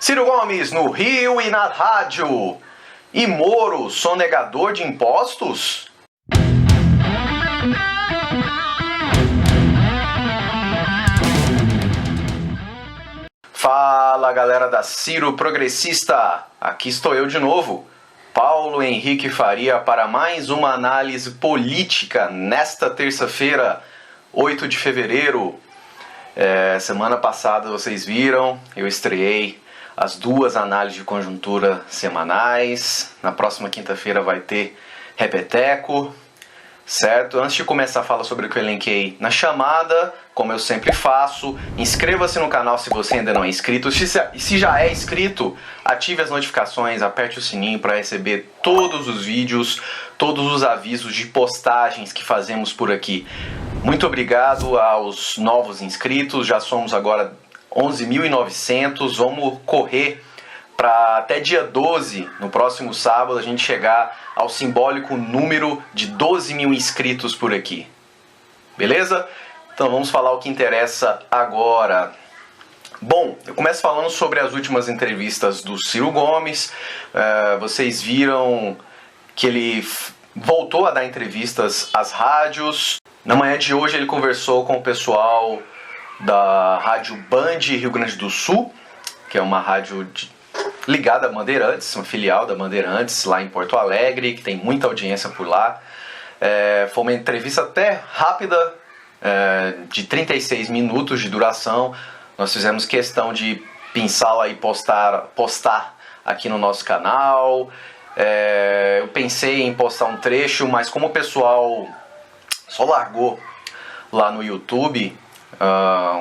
Ciro Gomes no Rio e na rádio. E Moro, sonegador de impostos? Fala, galera da Ciro Progressista. Aqui estou eu de novo, Paulo Henrique Faria, para mais uma análise política nesta terça-feira, 8 de fevereiro. Semana passada vocês viram, eu estreiei as duas análises de conjuntura semanais. Na próxima quinta-feira vai ter Repeteco, certo? Antes de começar a falar sobre o que eu elenquei na chamada, como eu sempre faço, inscreva-se no canal se você ainda não é inscrito. Se já é inscrito, ative as notificações, aperte o sininho para receber todos os vídeos, todos os avisos de postagens que fazemos por aqui. Muito obrigado aos novos inscritos, já somos agora 11.900, vamos correr para até dia 12, no próximo sábado, a gente chegar ao simbólico número de 12 mil inscritos por aqui. Beleza? Então vamos falar o que interessa agora. Bom, eu começo falando sobre as últimas entrevistas do Ciro Gomes. Vocês viram que ele voltou a dar entrevistas às rádios. Na manhã de hoje ele conversou com o pessoal da Rádio Band Rio Grande do Sul, que é uma rádio ligada a Bandeirantes, uma filial da Bandeirantes lá em Porto Alegre, que tem muita audiência por lá. Foi uma entrevista até rápida, de 36 minutos de duração. Nós fizemos questão de pensá-la e postar aqui no nosso canal. Eu pensei em postar um trecho, mas como o pessoal só largou lá no YouTube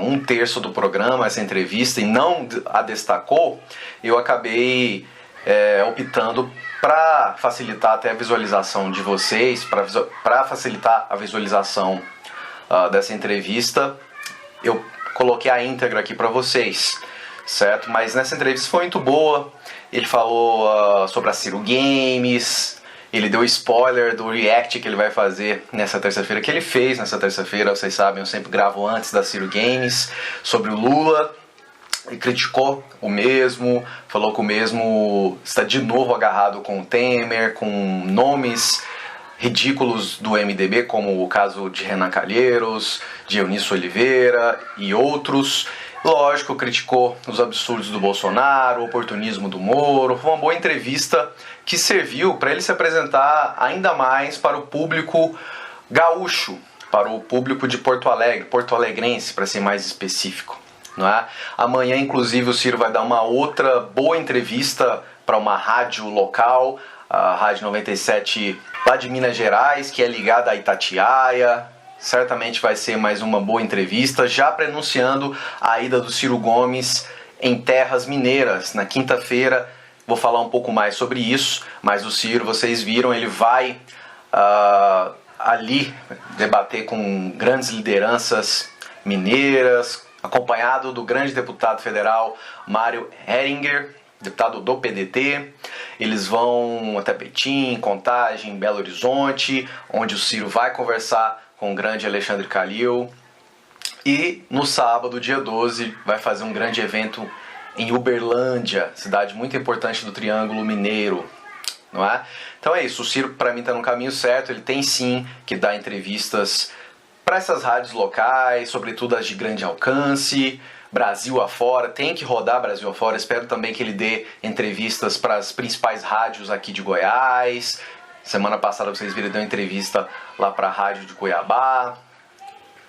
um terço do programa, essa entrevista, e não a destacou, eu acabei optando para facilitar até a visualização de vocês, para facilitar a visualização dessa entrevista, eu coloquei a íntegra aqui para vocês, certo? Mas nessa entrevista foi muito boa. Ele falou sobre a Ciro Games, ele deu spoiler do react que ele vai fazer nessa terça-feira, que ele fez nessa terça-feira, vocês sabem, eu sempre gravo antes da Ciro Games, sobre o Lula. Ele criticou o mesmo, falou que o mesmo está de novo agarrado com o Temer, com nomes ridículos do MDB, como o caso de Renan Calheiros, de Eunice Oliveira e outros. Lógico, criticou os absurdos do Bolsonaro, o oportunismo do Moro. Foi uma boa entrevista que serviu para ele se apresentar ainda mais para o público gaúcho, para o público de Porto Alegre, porto-alegrense, para ser mais específico. Não é? Amanhã, inclusive, o Ciro vai dar uma outra boa entrevista para uma rádio local, a Rádio 97 lá de Minas Gerais, que é ligada a Itatiaia. Certamente vai ser mais uma boa entrevista, já prenunciando a ida do Ciro Gomes em terras mineiras. Na quinta-feira vou falar um pouco mais sobre isso, mas o Ciro, vocês viram, ele vai ali debater com grandes lideranças mineiras, acompanhado do grande deputado federal Mário Heringer, deputado do PDT. Eles vão até Betim, Contagem, Belo Horizonte, onde o Ciro vai conversar com o grande Alexandre Calil. E no sábado, dia 12, vai fazer um grande evento em Uberlândia, cidade muito importante do Triângulo Mineiro, não é? Então é isso, o Ciro para mim está no caminho certo. Ele tem sim que dar entrevistas para essas rádios locais, sobretudo as de grande alcance, Brasil afora, tem que rodar Brasil afora. Espero também que ele dê entrevistas para as principais rádios aqui de Goiás. Semana passada vocês viram, ele deu entrevista lá para a rádio de Cuiabá.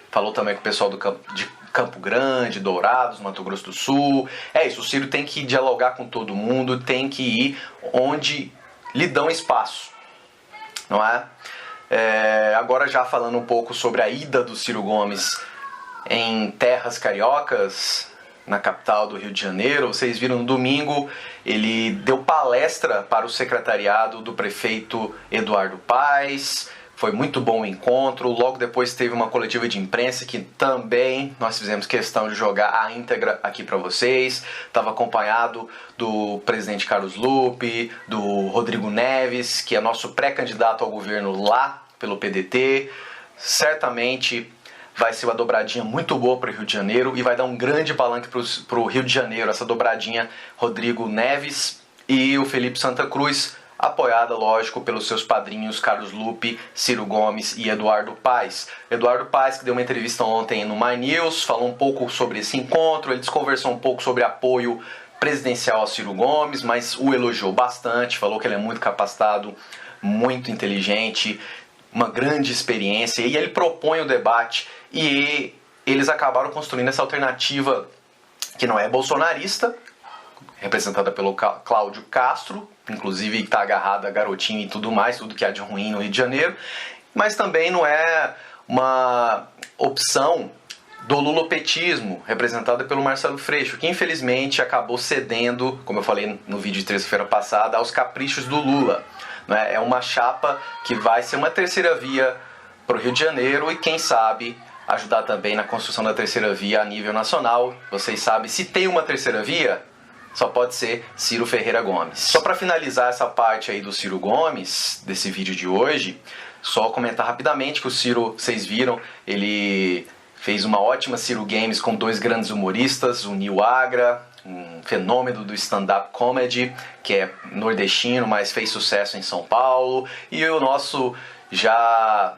Falou também com o pessoal de Campo Grande, Dourados, Mato Grosso do Sul. É isso, o Ciro tem que dialogar com todo mundo, tem que ir onde lhe dão espaço, não é? Agora já falando um pouco sobre a ida do Ciro Gomes em terras cariocas, na capital do Rio de Janeiro. Vocês viram no domingo, ele deu palestra para o secretariado do prefeito Eduardo Paes. Foi muito bom o encontro. Logo depois teve uma coletiva de imprensa que também nós fizemos questão de jogar a íntegra aqui para vocês. Estava acompanhado do presidente Carlos Lupe, do Rodrigo Neves, que é nosso pré-candidato ao governo lá pelo PDT. Certamente vai ser uma dobradinha muito boa para o Rio de Janeiro e vai dar um grande palanque para o Rio de Janeiro, essa dobradinha Rodrigo Neves e o Felipe Santa Cruz, apoiada, lógico, pelos seus padrinhos Carlos Lupe, Ciro Gomes e Eduardo Paes. Eduardo Paes, que deu uma entrevista ontem no My News, falou um pouco sobre esse encontro, ele conversou um pouco sobre apoio presidencial ao Ciro Gomes, mas o elogiou bastante, falou que ele é muito capacitado, muito inteligente, uma grande experiência, e ele propõe o debate, e eles acabaram construindo essa alternativa que não é bolsonarista, representada pelo Cláudio Castro, inclusive está agarrado a garotinho e tudo mais, tudo que há de ruim no Rio de Janeiro, mas também não é uma opção do lulopetismo, representada pelo Marcelo Freixo, que infelizmente acabou cedendo, como eu falei no vídeo de terça-feira passada, aos caprichos do Lula. É uma chapa que vai ser uma terceira via para o Rio de Janeiro e, quem sabe, ajudar também na construção da terceira via a nível nacional. Vocês sabem, se tem uma terceira via, só pode ser Ciro Ferreira Gomes. Só para finalizar essa parte aí do Ciro Gomes, desse vídeo de hoje, só comentar rapidamente que o Ciro, vocês viram, ele fez uma ótima Ciro Games com dois grandes humoristas, o Nil Agra, um fenômeno do stand-up comedy, que é nordestino, mas fez sucesso em São Paulo, e o nosso já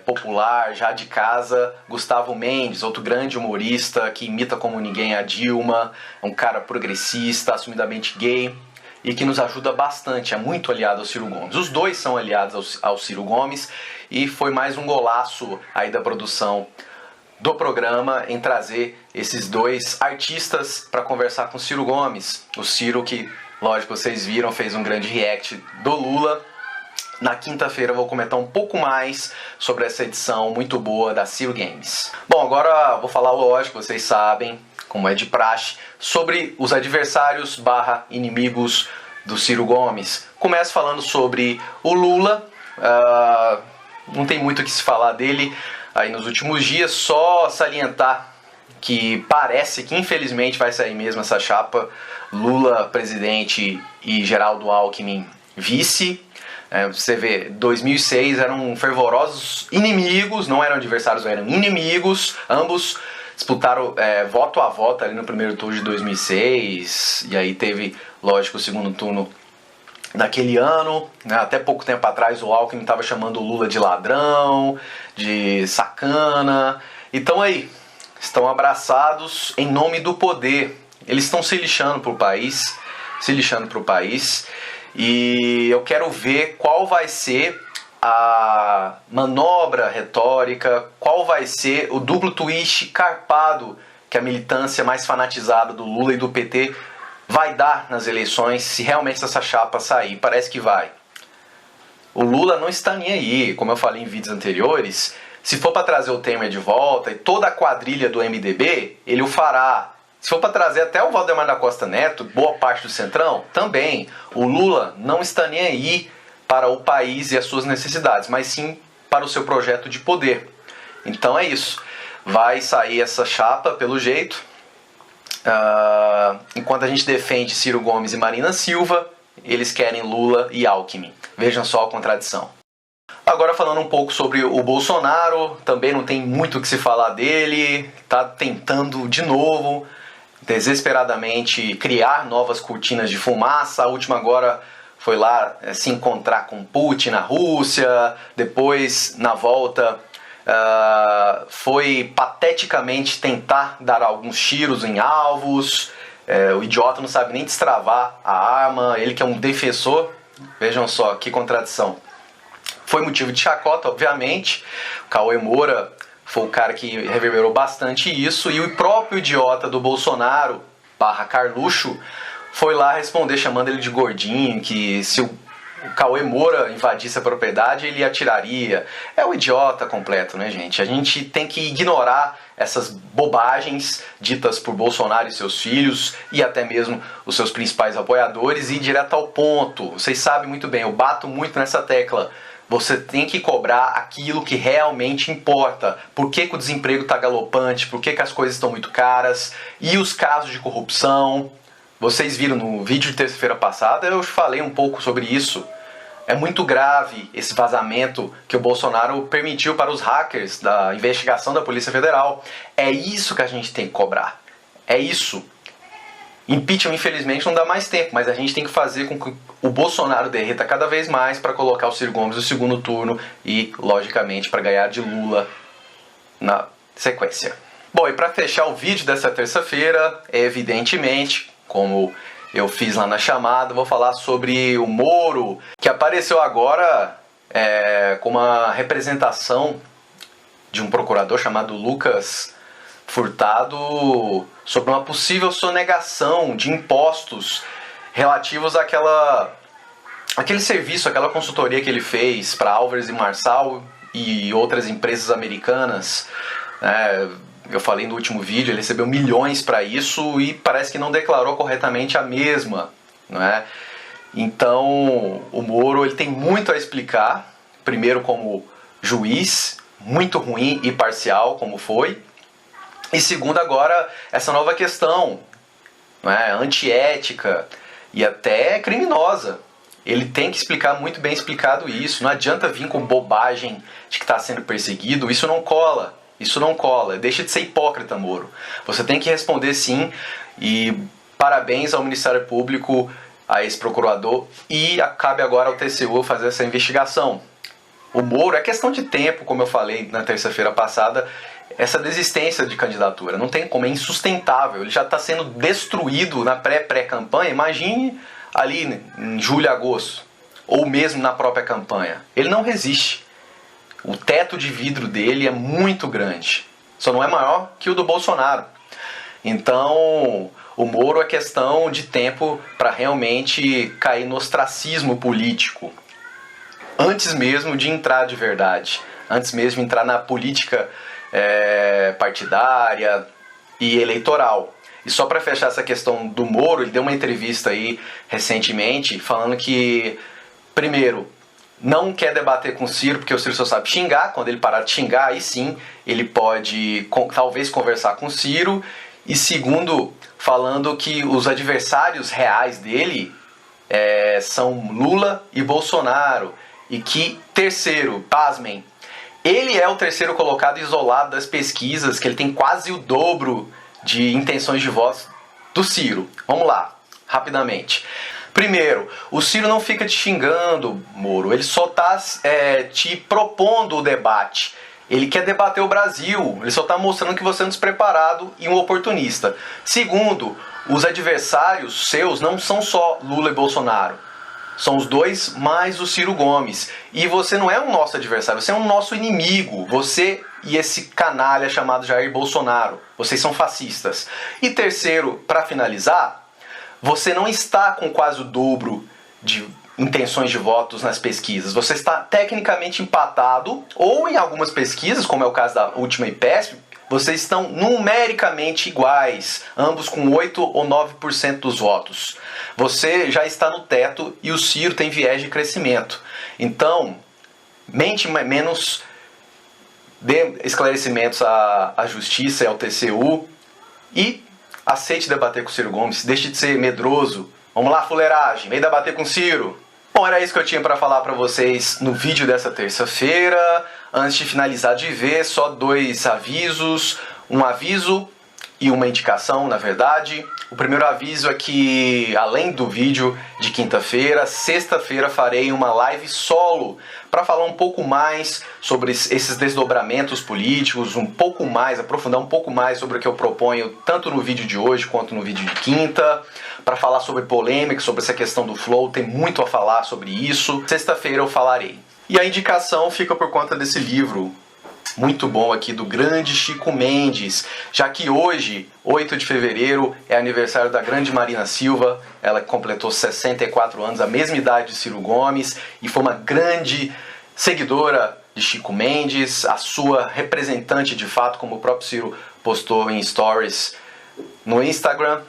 popular, já de casa, Gustavo Mendes, outro grande humorista que imita como ninguém a Dilma, um cara progressista, assumidamente gay, e que nos ajuda bastante, é muito aliado ao Ciro Gomes. Os dois são aliados ao Ciro Gomes, e foi mais um golaço aí da produção do programa em trazer esses dois artistas para conversar com o Ciro Gomes. O Ciro, que, lógico, vocês viram, fez um grande react do Lula. Na quinta-feira eu vou comentar um pouco mais sobre essa edição muito boa da Ciro Games. Bom, agora vou falar, lógico, vocês sabem, como é de praxe, sobre os adversários / inimigos do Ciro Gomes. Começo falando sobre o Lula. Não tem muito o que se falar dele aí nos últimos dias, só salientar que parece que infelizmente vai sair mesmo essa chapa Lula presidente e Geraldo Alckmin vice. Você vê, 2006 eram fervorosos inimigos, não eram adversários, eram inimigos, ambos disputaram voto a voto ali no primeiro turno de 2006, e aí teve, lógico, o segundo turno naquele ano, né? Até pouco tempo atrás o Alckmin estava chamando o Lula de ladrão, de sacana. Então aí, estão abraçados em nome do poder. Eles estão se lixando para o país, e eu quero ver qual vai ser a manobra retórica, qual vai ser o duplo twist carpado que a militância mais fanatizada do Lula e do PT vai dar nas eleições, se realmente essa chapa sair. Parece que vai. O Lula não está nem aí, como eu falei em vídeos anteriores. Se for para trazer o Temer de volta e toda a quadrilha do MDB, ele o fará. Se for para trazer até o Valdemar da Costa Neto, boa parte do Centrão, também. O Lula não está nem aí para o país e as suas necessidades, mas sim para o seu projeto de poder. Então é isso. Vai sair essa chapa, pelo jeito. Enquanto a gente defende Ciro Gomes e Marina Silva, eles querem Lula e Alckmin. Vejam só a contradição. Agora falando um pouco sobre o Bolsonaro, também não tem muito o que se falar dele, está tentando de novo, desesperadamente, criar novas cortinas de fumaça. A última agora foi lá se encontrar com Putin na Rússia, depois na volta foi pateticamente tentar dar alguns tiros em alvos. O idiota não sabe nem destravar a arma, ele que é um defensor, vejam só que contradição. Foi motivo de chacota, obviamente. O Cauê Moura foi o cara que reverberou bastante isso, e o próprio idiota do Bolsonaro / Carluxo foi lá responder chamando ele de gordinho, que se o Cauê Moura invadisse a propriedade, ele atiraria. É o idiota completo, né, gente? A gente tem que ignorar essas bobagens ditas por Bolsonaro e seus filhos, e até mesmo os seus principais apoiadores, e ir direto ao ponto. Vocês sabem muito bem, eu bato muito nessa tecla. Você tem que cobrar aquilo que realmente importa. Por que o desemprego está galopante? Por que as coisas estão muito caras? E os casos de corrupção? Vocês viram no vídeo de terça-feira passada, eu falei um pouco sobre isso. É muito grave esse vazamento que o Bolsonaro permitiu para os hackers da investigação da Polícia Federal. É isso que a gente tem que cobrar. É isso. Impeachment, infelizmente, não dá mais tempo, mas a gente tem que fazer com que o Bolsonaro derreta cada vez mais para colocar o Ciro Gomes no segundo turno e, logicamente, para ganhar de Lula na sequência. Bom, e para fechar o vídeo dessa terça-feira, evidentemente, como eu fiz lá na chamada, vou falar sobre o Moro, que apareceu agora com uma representação de um procurador chamado Lucas Furtado sobre uma possível sonegação de impostos relativos àquele serviço, aquela consultoria que ele fez para Álvares e Marçal e outras empresas americanas. Eu falei no último vídeo, ele recebeu milhões para isso e parece que não declarou corretamente a mesma, não é? Então, o Moro ele tem muito a explicar, primeiro como juiz, muito ruim e parcial como foi, e segundo agora essa nova questão, não é? Antiética e até criminosa. Ele tem que explicar muito bem explicado isso, não adianta vir com bobagem de que está sendo perseguido, isso não cola. Isso não cola, deixa de ser hipócrita, Moro. Você tem que responder sim, e parabéns ao Ministério Público, a esse procurador, e cabe agora ao TCU fazer essa investigação. O Moro é questão de tempo, como eu falei na terça-feira passada, essa desistência de candidatura. Não tem como, é insustentável. Ele já está sendo destruído na pré-campanha, imagine ali em julho, agosto, ou mesmo na própria campanha. Ele não resiste. O teto de vidro dele é muito grande. Só não é maior que o do Bolsonaro. Então, o Moro é questão de tempo para realmente cair no ostracismo político. Antes mesmo de entrar de verdade. Antes mesmo de entrar na política partidária e eleitoral. E só para fechar essa questão do Moro, ele deu uma entrevista aí recentemente falando que, primeiro, não quer debater com o Ciro, porque o Ciro só sabe xingar. Quando ele parar de xingar, aí sim, ele pode talvez conversar com o Ciro. E segundo, falando que os adversários reais dele são Lula e Bolsonaro. E que, terceiro, pasmem, ele é o terceiro colocado isolado das pesquisas, que ele tem quase o dobro de intenções de voto do Ciro. Vamos lá, rapidamente. Primeiro, o Ciro não fica te xingando, Moro, ele só está te propondo o debate. Ele quer debater o Brasil, ele só está mostrando que você é um despreparado e um oportunista. Segundo, os adversários seus não são só Lula e Bolsonaro, são os dois mais o Ciro Gomes. E você não é um nosso adversário, você é um nosso inimigo, você e esse canalha chamado Jair Bolsonaro, vocês são fascistas. E terceiro, para finalizar, você não está com quase o dobro de intenções de votos nas pesquisas. Você está tecnicamente empatado, ou em algumas pesquisas, como é o caso da última IPESP, vocês estão numericamente iguais, ambos com 8 ou 9% dos votos. Você já está no teto e o Ciro tem viés de crescimento. Então, mente menos, dê esclarecimentos à Justiça e ao TCU e aceite debater com o Ciro Gomes, deixe de ser medroso. Vamos lá, fuleiragem, vem debater com o Ciro. Bom, era isso que eu tinha para falar para vocês no vídeo dessa terça-feira. Antes de finalizar de ver, só 2 avisos. Um aviso e uma indicação, na verdade. O primeiro aviso é que, além do vídeo de quinta-feira, sexta-feira farei uma live solo para falar um pouco mais sobre esses desdobramentos políticos, aprofundar um pouco mais sobre o que eu proponho, tanto no vídeo de hoje quanto no vídeo de quinta, para falar sobre polêmica, sobre essa questão do flow, tem muito a falar sobre isso. Sexta-feira eu falarei. E a indicação fica por conta desse livro muito bom aqui do grande Chico Mendes, já que hoje, 8 de fevereiro, é aniversário da grande Marina Silva. Ela completou 64 anos, a mesma idade de Ciro Gomes, e foi uma grande seguidora de Chico Mendes, a sua representante de fato, como o próprio Ciro postou em stories no Instagram.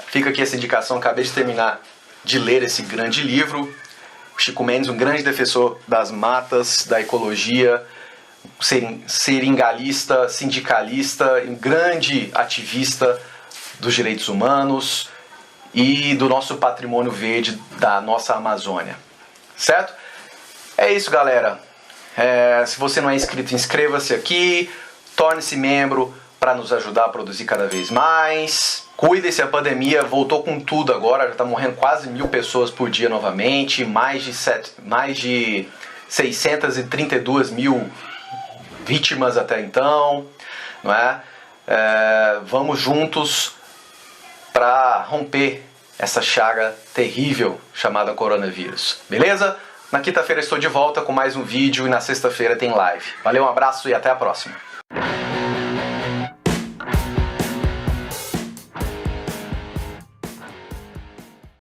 Fica aqui essa indicação, acabei de terminar de ler esse grande livro. Chico Mendes, um grande defensor das matas, da ecologia, seringalista, sindicalista, um grande ativista dos direitos humanos e do nosso patrimônio verde da nossa Amazônia, certo? É isso, galera. Se você não é inscrito, inscreva-se aqui, torne-se membro para nos ajudar a produzir cada vez mais. Cuide-se, a pandemia voltou com tudo agora, já está morrendo quase 1.000 pessoas por dia novamente, mais de 632 mil vítimas até então, não é? Vamos juntos para romper essa chaga terrível chamada coronavírus, beleza? Na quinta-feira estou de volta com mais um vídeo e na sexta-feira tem live. Valeu, um abraço e até a próxima.